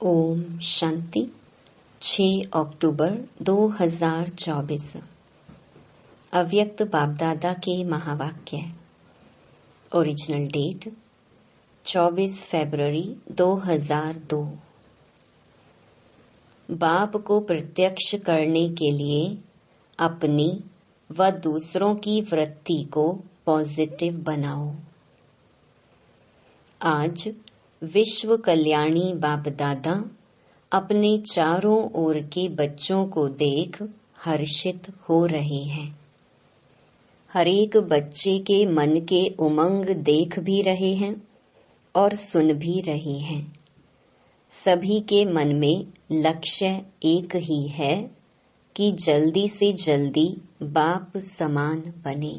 ओम शांति 6 अक्टूबर 2024। अव्यक्त बापदादा के महावाक्य। ओरिजिनल डेट 24 फरवरी 2002। बाप को प्रत्यक्ष करने के लिए अपनी व दूसरों की वृत्ति को पॉजिटिव बनाओ। आज विश्व कल्याणी बाप दादा अपने चारों ओर के बच्चों को देख हर्षित हो रहे हैं। हर एक बच्चे के मन के उमंग देख भी रहे हैं और सुन भी रहे हैं। सभी के मन में लक्ष्य एक ही है कि जल्दी से जल्दी बाप समान बने।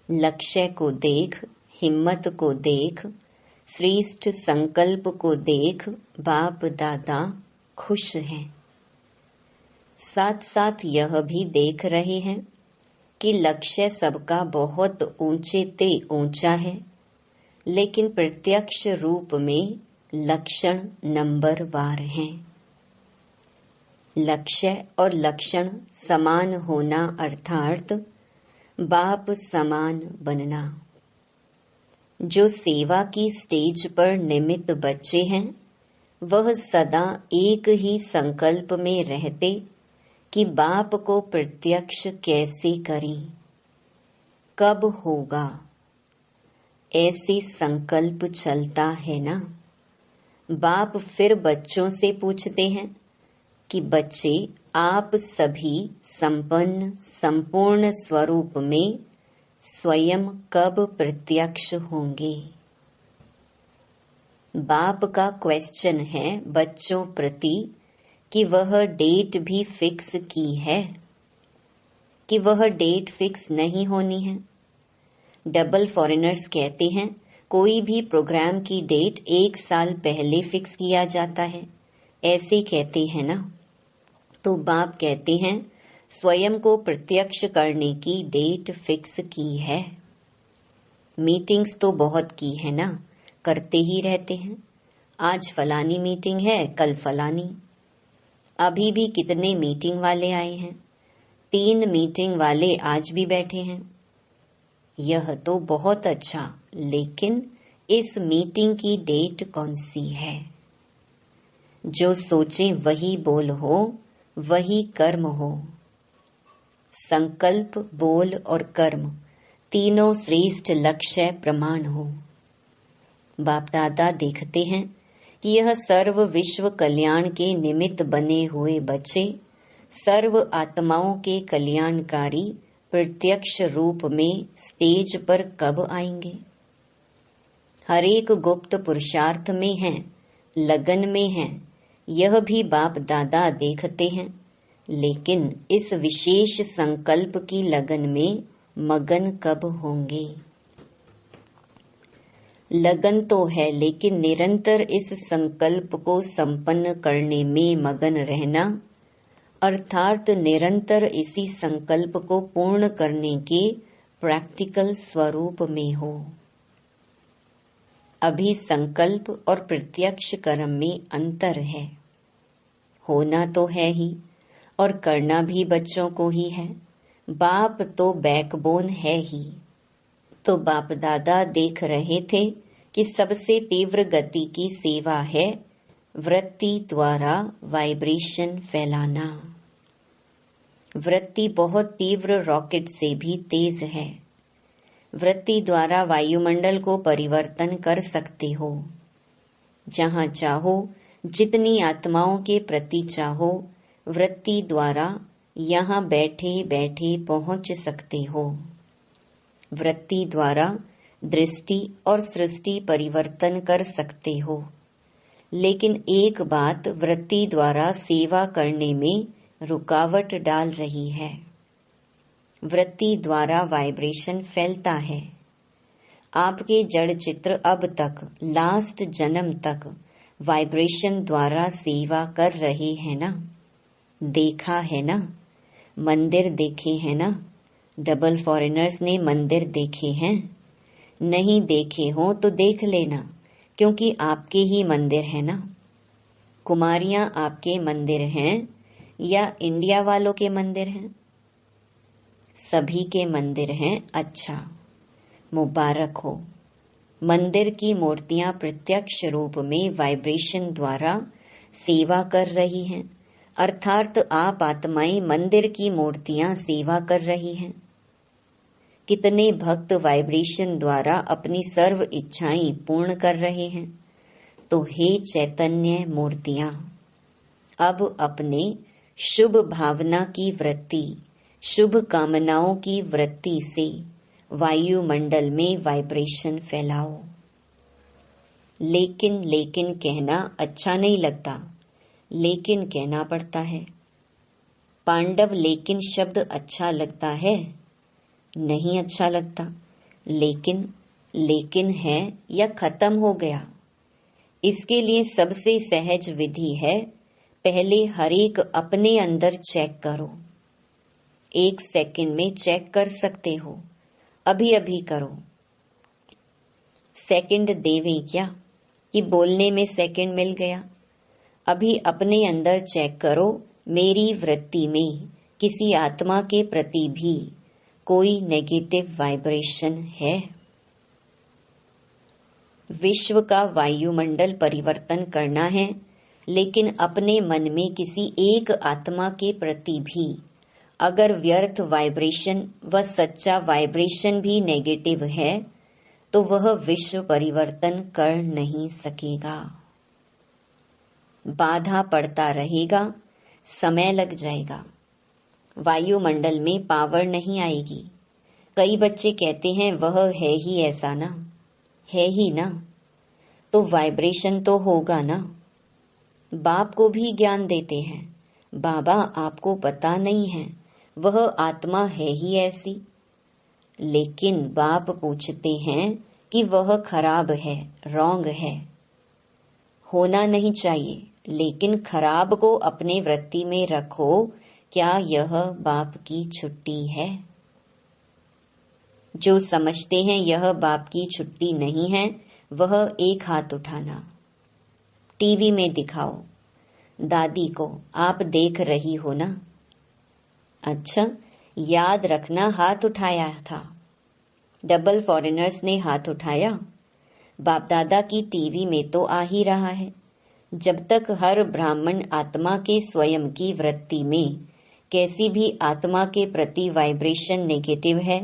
लक्ष्य को देख, हिम्मत को देख, श्रेष्ठ संकल्प को देख बाप दादा खुश हैं। साथ साथ यह भी देख रहे हैं कि लक्ष्य सबका बहुत ऊंचे ते ऊंचा है, लेकिन प्रत्यक्ष रूप में लक्षण नंबरवार हैं। लक्ष्य और लक्षण समान होना अर्थात बाप समान बनना। जो सेवा की स्टेज पर निमित्त बच्चे हैं, वह सदा एक ही संकल्प में रहते कि बाप को प्रत्यक्ष कैसे करें, कब होगा, ऐसे संकल्प चलता है ना। बाप फिर बच्चों से पूछते हैं कि बच्चे, आप सभी संपन्न संपूर्ण स्वरूप में स्वयं कब प्रत्यक्ष होंगे। बाप का क्वेश्चन है बच्चों प्रति कि वह डेट भी फिक्स की है कि वह डेट फिक्स नहीं होनी है। डबल फॉरेनर्स कहते हैं कोई भी प्रोग्राम की डेट 1 साल पहले फिक्स किया जाता है, ऐसे कहते हैं ना। तो बाप कहते हैं स्वयं को प्रत्यक्ष करने की डेट फिक्स की है। मीटिंग्स तो बहुत की है ना, करते ही रहते हैं। आज फलानी मीटिंग है, कल फलानी। अभी भी कितने मीटिंग वाले आए हैं, 3 मीटिंग वाले आज भी बैठे हैं। यह तो बहुत अच्छा, लेकिन इस मीटिंग की डेट कौन सी है। जो सोचे वही बोल हो, वही कर्म हो। संकल्प, बोल और कर्म तीनों श्रेष्ठ लक्ष्य प्रमाण हो। बाप दादा देखते हैं कि यह सर्व विश्व कल्याण के निमित्त बने हुए बच्चे सर्व आत्माओं के कल्याणकारी प्रत्यक्ष रूप में स्टेज पर कब आएंगे। हर एक गुप्त पुरुषार्थ में हैं, लगन में हैं, यह भी बाप दादा देखते हैं, लेकिन इस विशेष संकल्प की लगन में मगन कब होंगे। लगन तो है, लेकिन निरंतर इस संकल्प को संपन्न करने में मगन रहना, अर्थात निरंतर इसी संकल्प को पूर्ण करने के प्रैक्टिकल स्वरूप में हो। अभी संकल्प और प्रत्यक्ष कर्म में अंतर है। होना तो है ही और करना भी बच्चों को ही है। बाप तो बैकबोन है ही। तो बाप दादा देख रहे थे कि सबसे तीव्र गति की सेवा है वृत्ति द्वारा वाइब्रेशन फैलाना। वृत्ति बहुत तीव्र रॉकेट से भी तेज है। वृत्ति द्वारा वायुमंडल को परिवर्तन कर सकते हो। जहाँ चाहो, जितनी आत्माओं के प्रति चाहो, वृत्ति द्वारा यहाँ बैठे बैठे पहुंच सकते हो। वृत्ति द्वारा दृष्टि और सृष्टि परिवर्तन कर सकते हो। लेकिन एक बात वृत्ति द्वारा सेवा करने में रुकावट डाल रही है। वृत्ति द्वारा वाइब्रेशन फैलता है। आपके जड़ चित्र अब तक, लास्ट जन्म तक वाइब्रेशन द्वारा सेवा कर रहे हैं ना। देखा है ना, मंदिर देखे हैं ना। डबल फॉरेनर्स ने मंदिर देखे हैं। नहीं देखे हो तो देख लेना, क्योंकि आपके ही मंदिर है ना। कुमारियां आपके मंदिर हैं या इंडिया वालों के मंदिर हैं? सभी के मंदिर हैं। अच्छा, मुबारक हो। मंदिर की मूर्तियां प्रत्यक्ष रूप में वाइब्रेशन द्वारा सेवा कर रही हैं, अर्थात आप आत्माएं मंदिर की मूर्तियां सेवा कर रही हैं। कितने भक्त वाइब्रेशन द्वारा अपनी सर्व इच्छाएं पूर्ण कर रहे हैं। तो हे चैतन्य मूर्तियां, अब अपने शुभ भावना की वृत्ति, शुभ कामनाओं की वृत्ति से वायुमंडल में वाइब्रेशन फैलाओ। लेकिन कहना अच्छा नहीं लगता, लेकिन कहना पड़ता है। पांडव लेकिन शब्द अच्छा लगता है? नहीं अच्छा लगता। लेकिन है या खत्म हो गया? इसके लिए सबसे सहज विधि है, पहले हर एक अपने अंदर चेक करो। 1 सेकंड में चेक कर सकते हो, अभी अभी करो। सेकंड देवे क्या कि बोलने में सेकंड मिल गया? अभी अपने अंदर चेक करो, मेरी वृत्ति में किसी आत्मा के प्रति भी कोई नेगेटिव वाइब्रेशन है? विश्व का वायुमंडल परिवर्तन करना है, लेकिन अपने मन में किसी एक आत्मा के प्रति भी अगर व्यर्थ वाइब्रेशन व सच्चा वाइब्रेशन भी नेगेटिव है, तो वह विश्व परिवर्तन कर नहीं सकेगा। बाधा पड़ता रहेगा, समय लग जाएगा, वायुमंडल में पावर नहीं आएगी। कई बच्चे कहते हैं वह है ही ऐसा ना, है ही ना, तो वाइब्रेशन तो होगा ना। बाप को भी ज्ञान देते हैं, बाबा आपको पता नहीं है, वह आत्मा है ही ऐसी। लेकिन बाप पूछते हैं कि वह खराब है, रॉन्ग है, होना नहीं चाहिए, लेकिन खराब को अपने वृत्ति में रखो। क्या यह बाप की छुट्टी है? जो समझते हैं यह बाप की छुट्टी नहीं है, वह एक हाथ उठाना। टीवी में दिखाओ दादी को, आप देख रही हो ना? अच्छा, याद रखना हाथ उठाया था। डबल फॉरेनर्स ने हाथ उठाया। बाप दादा की टीवी में तो आ ही रहा है। जब तक हर ब्राह्मण आत्मा के स्वयं की वृत्ति में कैसी भी आत्मा के प्रति वाइब्रेशन नेगेटिव है,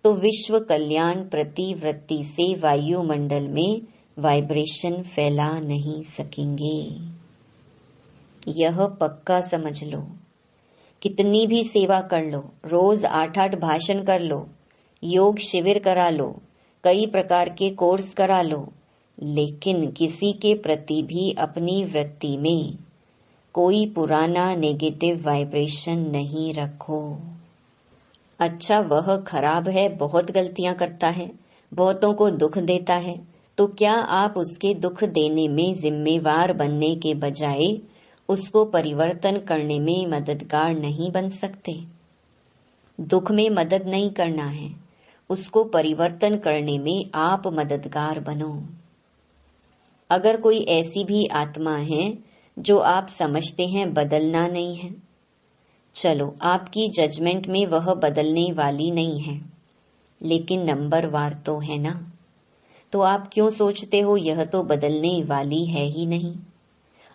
तो विश्व कल्याण प्रति वृत्ति से वायुमंडल में वाइब्रेशन फैला नहीं सकेंगे। यह पक्का समझ लो। कितनी भी सेवा कर लो, रोज 8-8 भाषण कर लो, योग शिविर करा लो, कई प्रकार के कोर्स करा लो, लेकिन किसी के प्रति भी अपनी वृत्ति में कोई पुराना नेगेटिव वाइब्रेशन नहीं रखो। अच्छा, वह खराब है, बहुत गलतियां करता है, बहुतों को दुख देता है, तो क्या आप उसके दुख देने में जिम्मेवार बनने के बजाय उसको परिवर्तन करने में मददगार नहीं बन सकते? दुख में मदद नहीं करना है, उसको परिवर्तन करने में आप मददगार बनो। अगर कोई ऐसी भी आत्मा है जो आप समझते हैं बदलना नहीं है, चलो आपकी जजमेंट में वह बदलने वाली नहीं है, लेकिन नंबरवार तो है ना, तो आप क्यों सोचते हो यह तो बदलने वाली है ही नहीं?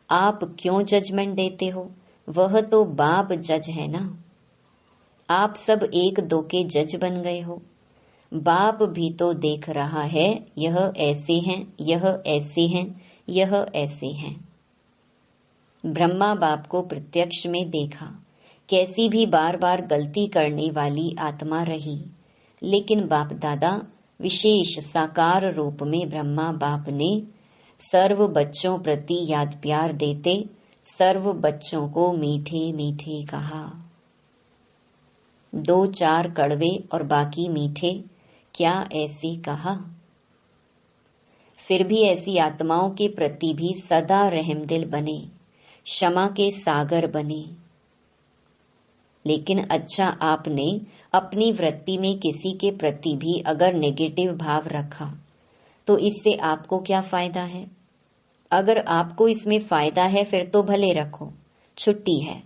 आप क्यों जजमेंट देते हो? वह तो बाप जज है ना। आप सब एक दो के जज बन गए हो। बाप भी तो देख रहा है, यह ऐसे हैं, यह ऐसे हैं, यह ऐसे हैं। ब्रह्मा बाप को प्रत्यक्ष में देखा, कैसी भी बार बार गलती करने वाली आत्मा रही, लेकिन बाप दादा विशेष साकार रूप में ब्रह्मा बाप ने सर्व बच्चों प्रति याद प्यार देते सर्व बच्चों को मीठे मीठे कहा। 2-4 कड़वे और बाकी मीठे, क्या ऐसे कहा? फिर भी ऐसी आत्माओं के प्रति भी सदा रहमदिल बने, क्षमा के सागर बने। लेकिन अच्छा, आपने अपनी वृत्ति में किसी के प्रति भी अगर नेगेटिव भाव रखा, तो इससे आपको क्या फायदा है? अगर आपको इसमें फायदा है फिर तो भले रखो, छुट्टी है।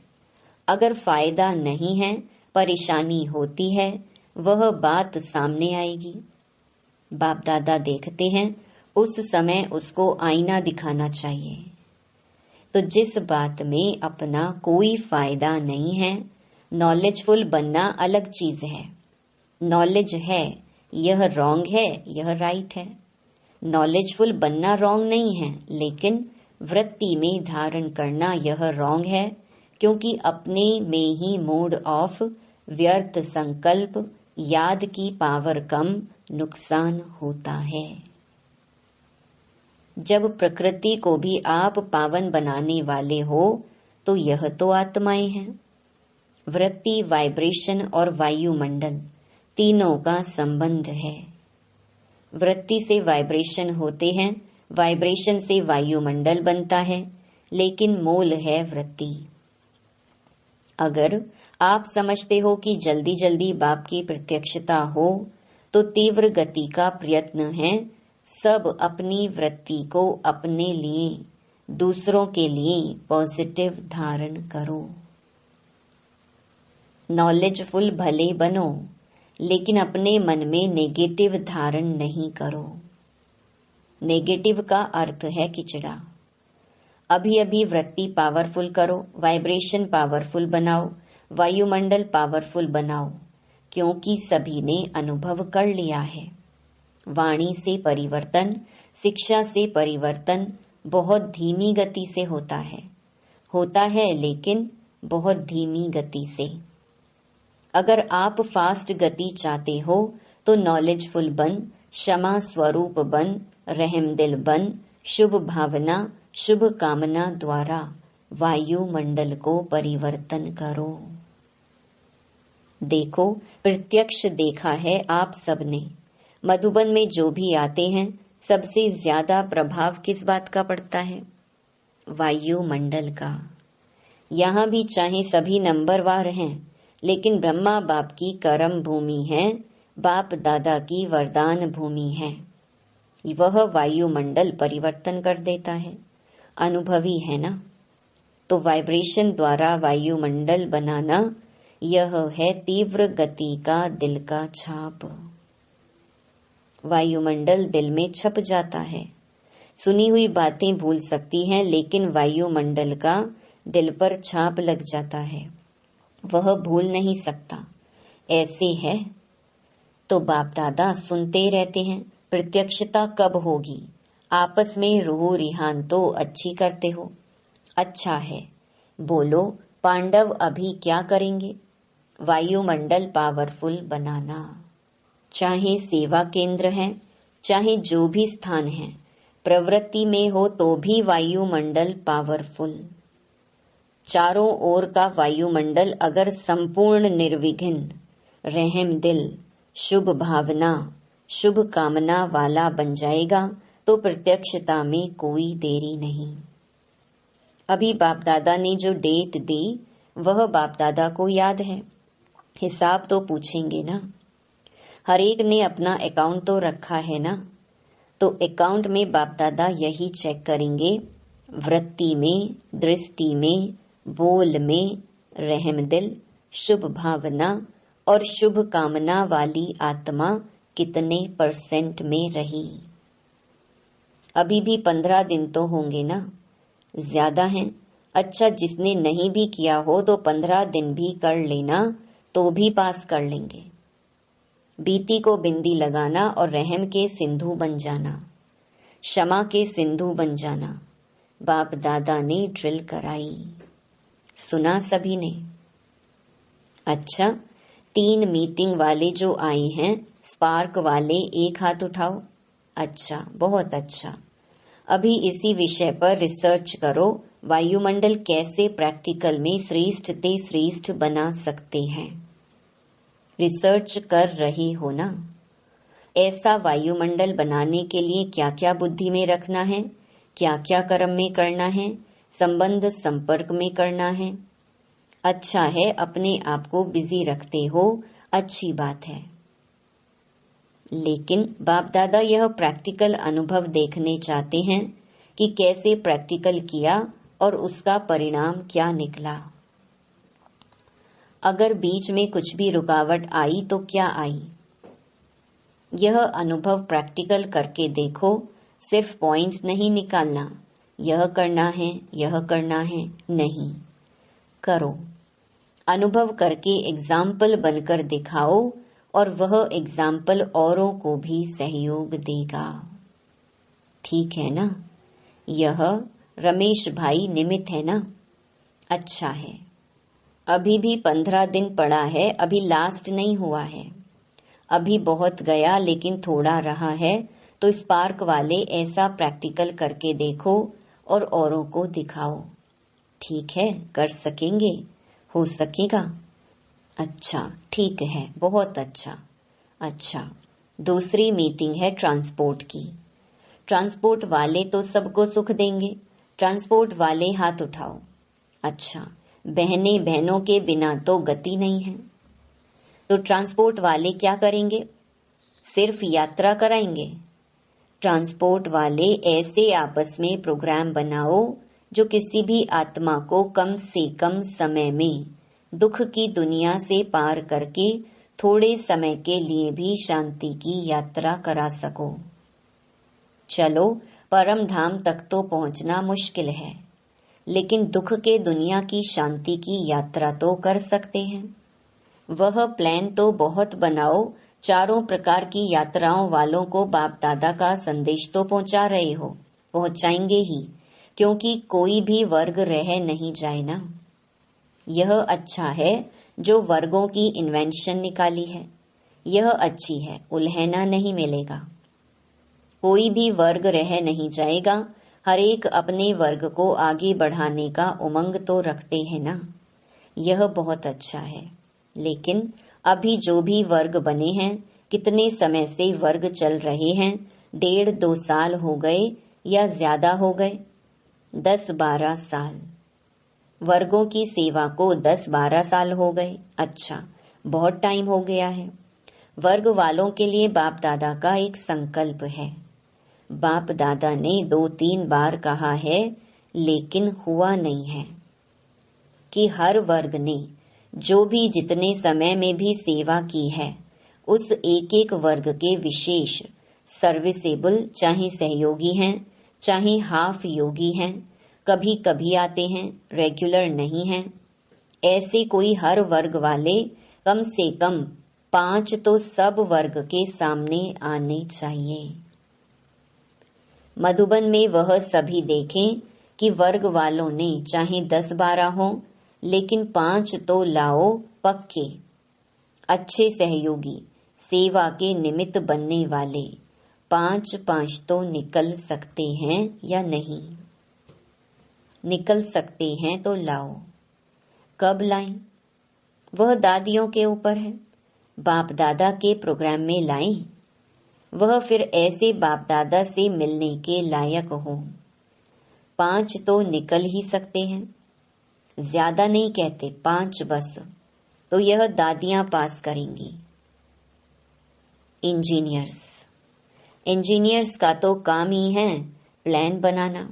अगर फायदा नहीं है, परेशानी होती है, वह बात सामने आएगी। बाप दादा देखते हैं, उस समय उसको आईना दिखाना चाहिए। तो जिस बात में अपना कोई फायदा नहीं है, नॉलेजफुल बनना अलग चीज है। नॉलेज है, यह रॉन्ग है, यह राइट है। नॉलेजफुल बनना रॉन्ग नहीं है, लेकिन वृत्ति में धारण करना यह रॉन्ग है, क्योंकि अपने में ही मूड ऑफ, व्यर्थ संकल्प, याद की पावर कम, नुकसान होता है। जब प्रकृति को भी आप पावन बनाने वाले हो, तो यह तो आत्माएं हैं। वृत्ति, वाइब्रेशन और वायुमंडल तीनों का संबंध है। वृत्ति से वाइब्रेशन होते हैं, वाइब्रेशन से वायुमंडल बनता है, लेकिन मूल है वृत्ति। अगर आप समझते हो कि जल्दी जल्दी बाप की प्रत्यक्षता हो, तो तीव्र गति का प्रयत्न है। सब अपनी वृत्ति को अपने लिए, दूसरों के लिए पॉजिटिव धारण करो। नॉलेजफुल भले बनो, लेकिन अपने मन में नेगेटिव धारण नहीं करो। नेगेटिव का अर्थ है किचड़ा। अभी अभी वृत्ति पावरफुल करो, वाइब्रेशन पावरफुल बनाओ, वायुमंडल पावरफुल बनाओ, क्योंकि सभी ने अनुभव कर लिया है। वाणी से परिवर्तन, शिक्षा से परिवर्तन बहुत धीमी गति से होता है, लेकिन बहुत धीमी गति से। अगर आप फास्ट गति चाहते हो, तो नॉलेजफुल बन, क्षमा स्वरूप बन, रहमदिल बन, शुभ भावना, शुभ कामना द्वारा वायुमंडल को परिवर्तन करो। देखो, प्रत्यक्ष देखा है आप सबने। मधुबन में जो भी आते हैं, सबसे ज्यादा प्रभाव किस बात का पड़ता है? वायुमंडल का। यहाँ भी चाहे सभी नंबरवार हैं, लेकिन ब्रह्मा बाप की कर्म भूमि है, बाप दादा की वरदान भूमि है। वह वायुमंडल परिवर्तन कर देता है। अनुभवी है ना? तो वाइब्रेशन द्वारा वायुमंडल बनाना, यह है तीव्र गति का दिल का छाप। वायुमंडल दिल में छप जाता है। सुनी हुई बातें भूल सकती हैं, लेकिन वायुमंडल का दिल पर छाप लग जाता है, वह भूल नहीं सकता। ऐसे है। तो बाप दादा सुनते रहते हैं, प्रत्यक्षता कब होगी? आपस में रूह रिहान तो अच्छी करते हो, अच्छा है। बोलो, पांडव अभी क्या करेंगे? वायुमंडल पावरफुल बनाना। चाहे सेवा केंद्र है, चाहे जो भी स्थान है, प्रवृत्ति में हो तो भी वायुमंडल पावरफुल। चारों ओर का वायुमंडल अगर संपूर्ण निर्विघ्न, रहम दिल, शुभ भावना, शुभ कामना वाला बन जाएगा, तो प्रत्यक्षता में कोई देरी नहीं। अभी बाप दादा ने जो डेट दी, वह बाप दादा को याद है। हिसाब तो पूछेंगे ना। हर एक ने अपना अकाउंट तो रखा है ना, तो अकाउंट में बाप दादा यही चेक करेंगे, वृत्ति में, दृष्टि में, बोल में, रहमदिल, शुभ भावना और शुभ कामना वाली आत्मा कितने % में रही। अभी भी 15 दिन तो होंगे ना, ज्यादा हैं। अच्छा, जिसने नहीं भी किया हो तो 15 दिन भी कर लेना, तो भी पास कर लेंगे। बीती को बिंदी लगाना और रहम के सिंधु बन जाना, क्षमा के सिंधु बन जाना। बाप दादा ने ड्रिल कराई, सुना सभी ने। अच्छा, 3 मीटिंग वाले जो आए हैं, स्पार्क वाले, एक हाथ उठाओ। अच्छा, बहुत अच्छा। अभी इसी विषय पर रिसर्च करो, वायुमंडल कैसे प्रैक्टिकल में श्रेष्ठ ते श्रेष्ठ बना सकते हैं। रिसर्च कर रही हो ना? ऐसा वायुमंडल बनाने के लिए क्या क्या बुद्धि में रखना है, क्या क्या कर्म में करना है, संबंध संपर्क में करना है। अच्छा है, अपने आप को बिजी रखते हो, अच्छी बात है। लेकिन बाप दादा यह प्रैक्टिकल अनुभव देखने चाहते हैं कि कैसे प्रैक्टिकल किया और उसका परिणाम क्या निकला। अगर बीच में कुछ भी रुकावट आई तो क्या आई? यह अनुभव प्रैक्टिकल करके देखो, सिर्फ पॉइंट्स नहीं निकालना, यह करना है, नहीं, करो। अनुभव करके एग्जाम्पल बनकर दिखाओ और वह एग्जाम्पल औरों को भी सहयोग देगा। ठीक है ना? यह रमेश भाई निमित्त है ना? अच्छा है। अभी भी 15 दिन पड़ा है, अभी लास्ट नहीं हुआ है। अभी बहुत गया लेकिन थोड़ा रहा है, तो स्पार्क वाले ऐसा प्रैक्टिकल करके देखो और औरों को दिखाओ। ठीक है, कर सकेंगे? हो सकेगा? अच्छा, ठीक है, बहुत अच्छा। अच्छा, दूसरी मीटिंग है ट्रांसपोर्ट की। ट्रांसपोर्ट वाले तो सबको सुख देंगे। ट्रांसपोर्ट वाले हाथ उठाओ। अच्छा, बहनों के बिना तो गति नहीं है। तो ट्रांसपोर्ट वाले क्या करेंगे? सिर्फ यात्रा कराएंगे। ट्रांसपोर्ट वाले ऐसे आपस में प्रोग्राम बनाओ जो किसी भी आत्मा को कम से कम समय में दुख की दुनिया से पार करके थोड़े समय के लिए भी शांति की यात्रा करा सको। चलो, परम धाम तक तो पहुंचना मुश्किल है, लेकिन दुख के दुनिया की शांति की यात्रा तो कर सकते हैं। वह प्लान तो बहुत बनाओ, चारों प्रकार की यात्राओं वालों को बाप दादा का संदेश तो पहुंचा रहे हो, पहुंचाएंगे ही, क्योंकि कोई भी वर्ग रह नहीं जाए ना। यह अच्छा है जो वर्गों की इन्वेंशन निकाली है, यह अच्छी है, उल्हना नहीं मिलेगा। कोई भी वर्ग रह नहीं जाएगा, हर एक अपने वर्ग को आगे बढ़ाने का उमंग तो रखते हैं ना। यह बहुत अच्छा है। लेकिन अभी जो भी वर्ग बने हैं, कितने समय से वर्ग चल रहे हैं? 1.5-2 साल हो गए या ज्यादा हो गए? 10-12 साल। वर्गों की सेवा को 10-12 साल हो गए। अच्छा, बहुत टाइम हो गया है। वर्ग वालों के लिए बाप दादा का एक संकल्प है। बाप दादा ने 2-3 बार कहा है, लेकिन हुआ नहीं है कि हर वर्ग ने जो भी जितने समय में भी सेवा की है, उस एक एक वर्ग के विशेष सर्विसेबल, चाहे सहयोगी हैं, चाहे हाफ योगी हैं, कभी कभी आते हैं, रेगुलर नहीं हैं, ऐसे कोई हर वर्ग वाले कम से कम 5 तो सब वर्ग के सामने आने चाहिए। मधुबन में वह सभी देखें कि वर्ग वालों ने चाहे 10-12 हो, लेकिन 5 तो लाओ पक्के, अच्छे सहयोगी, सेवा के निमित्त बनने वाले। 5 तो निकल सकते हैं या नहीं? निकल सकते हैं तो लाओ। कब लाएं? वह दादियों के ऊपर है। बाप दादा के प्रोग्राम में लाएं। वह फिर ऐसे बाप दादा से मिलने के लायक हो। 5 तो निकल ही सकते हैं, ज्यादा नहीं कहते, 5 बस। तो यह दादियां पास करेंगी। इंजीनियर्स का तो काम ही है प्लान बनाना।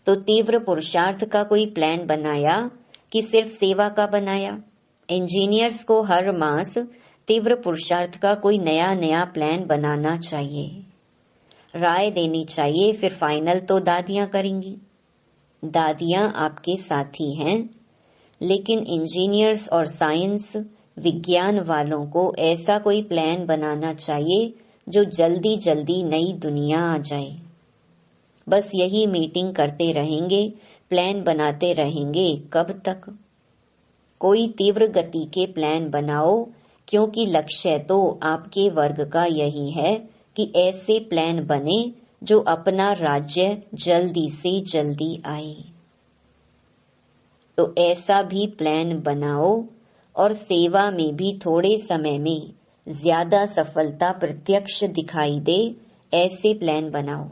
तो तीव्र पुरुषार्थ का कोई प्लान बनाया कि सिर्फ सेवा का बनाया? इंजीनियर्स को हर मास तीव्र पुरुषार्थ का कोई नया नया प्लान बनाना चाहिए, राय देनी चाहिए, फिर फाइनल तो दादियां करेंगी। दादियां आपके साथी हैं, लेकिन इंजीनियर्स और साइंस विज्ञान वालों को ऐसा कोई प्लान बनाना चाहिए जो जल्दी जल्दी नई दुनिया आ जाए। बस यही मीटिंग करते रहेंगे, प्लान बनाते रहेंगे, कब तक? कोई तीव्र गति के प्लान बनाओ, क्योंकि लक्ष्य तो आपके वर्ग का यही है कि ऐसे प्लान बने जो अपना राज्य जल्दी से जल्दी आए। तो ऐसा भी प्लान बनाओ और सेवा में भी थोड़े समय में ज्यादा सफलता प्रत्यक्ष दिखाई दे, ऐसे प्लान बनाओ।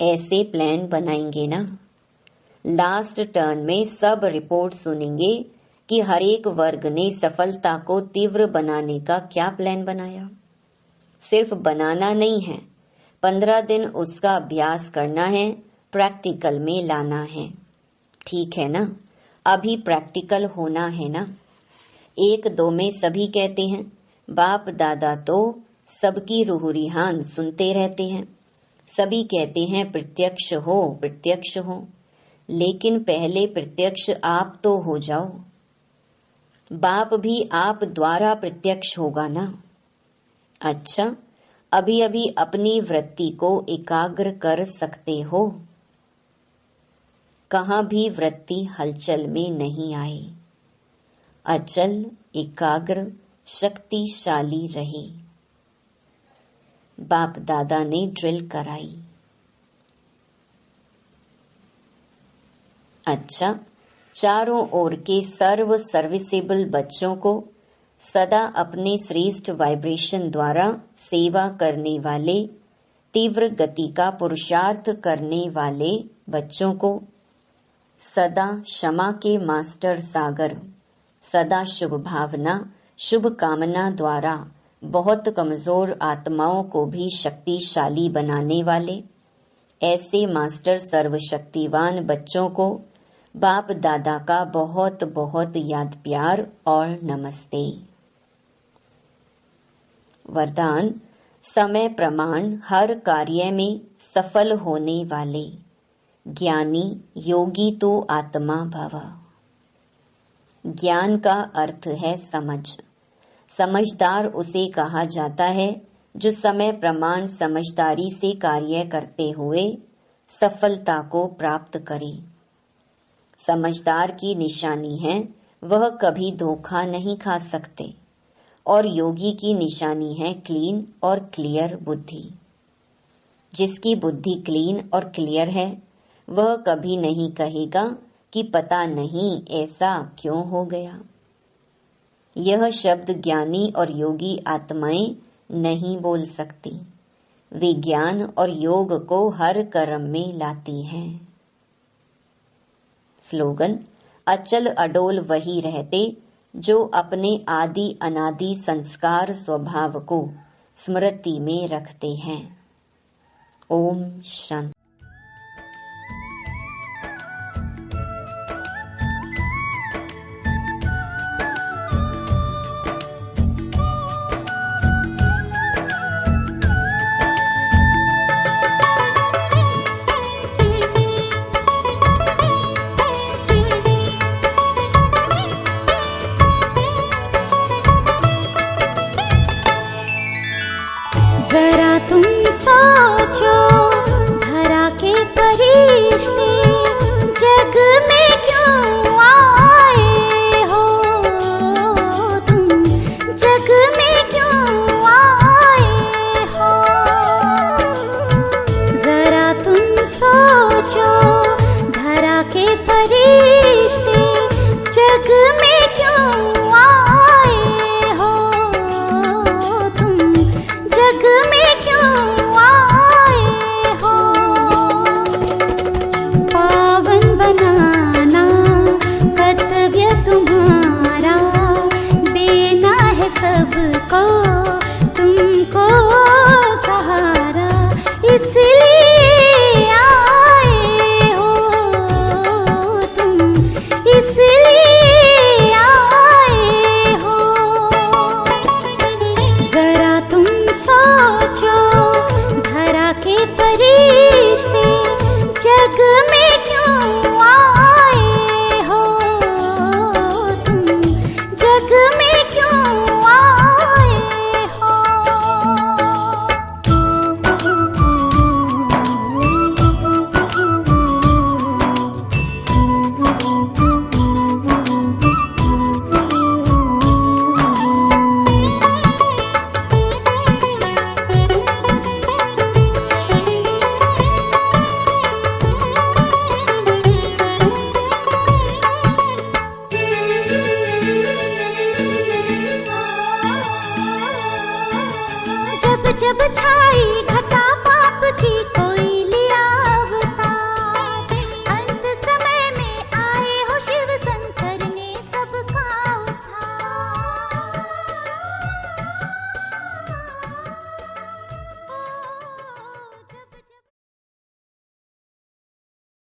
ऐसे प्लान बनाएंगे ना? लास्ट टर्न में सब रिपोर्ट सुनेंगे कि हर एक वर्ग ने सफलता को तीव्र बनाने का क्या प्लान बनाया। सिर्फ बनाना नहीं है, 15 दिन उसका अभ्यास करना है, प्रैक्टिकल में लाना है। ठीक है ना? अभी प्रैक्टिकल होना है ना? 1-2 में सभी कहते हैं, बाप दादा तो सबकी रूह-रिहान सुनते रहते हैं। सभी कहते हैं प्रत्यक्ष हो, प्रत्यक्ष हो। लेकिन पहले प्रत्यक्ष आप तो हो जाओ। बाप भी आप द्वारा प्रत्यक्ष होगा ना? अच्छा, अभी अभी अपनी वृत्ति को एकाग्र कर सकते हो? कहाँ भी वृत्ति हलचल में नहीं आए। अचल, एकाग्र, शक्तिशाली रहे। बाप दादा ने ड्रिल कराई। अच्छा, चारों ओर के सर्व सर्विसेबल बच्चों को सदा अपने श्रेष्ठ वाइब्रेशन द्वारा सेवा करने वाले, तीव्र गति का पुरुषार्थ करने वाले बच्चों को सदा क्षमा के मास्टर सागर, सदा शुभ भावना, शुभ कामना द्वारा बहुत कमजोर आत्माओं को भी शक्तिशाली बनाने वाले ऐसे मास्टर सर्वशक्तिवान बच्चों को बाप दादा का बहुत बहुत याद प्यार और नमस्ते। वरदान, समय प्रमाण हर कार्य में सफल होने वाले ज्ञानी योगी तो आत्मा भव। ज्ञान का अर्थ है समझ। समझदार उसे कहा जाता है जो समय प्रमाण समझदारी से कार्य करते हुए सफलता को प्राप्त करे। समझदार की निशानी है वह कभी धोखा नहीं खा सकते, और योगी की निशानी है क्लीन और क्लियर बुद्धि। जिसकी बुद्धि क्लीन और क्लियर है वह कभी नहीं कहेगा कि पता नहीं ऐसा क्यों हो गया। यह शब्द ज्ञानी और योगी आत्माएं नहीं बोल सकती। वे ज्ञान और योग को हर कर्म में लाती हैं। स्लोगन, अचल अडोल वही रहते जो अपने आदि अनादि संस्कार स्वभाव को स्मृति में रखते हैं। ओम शांति।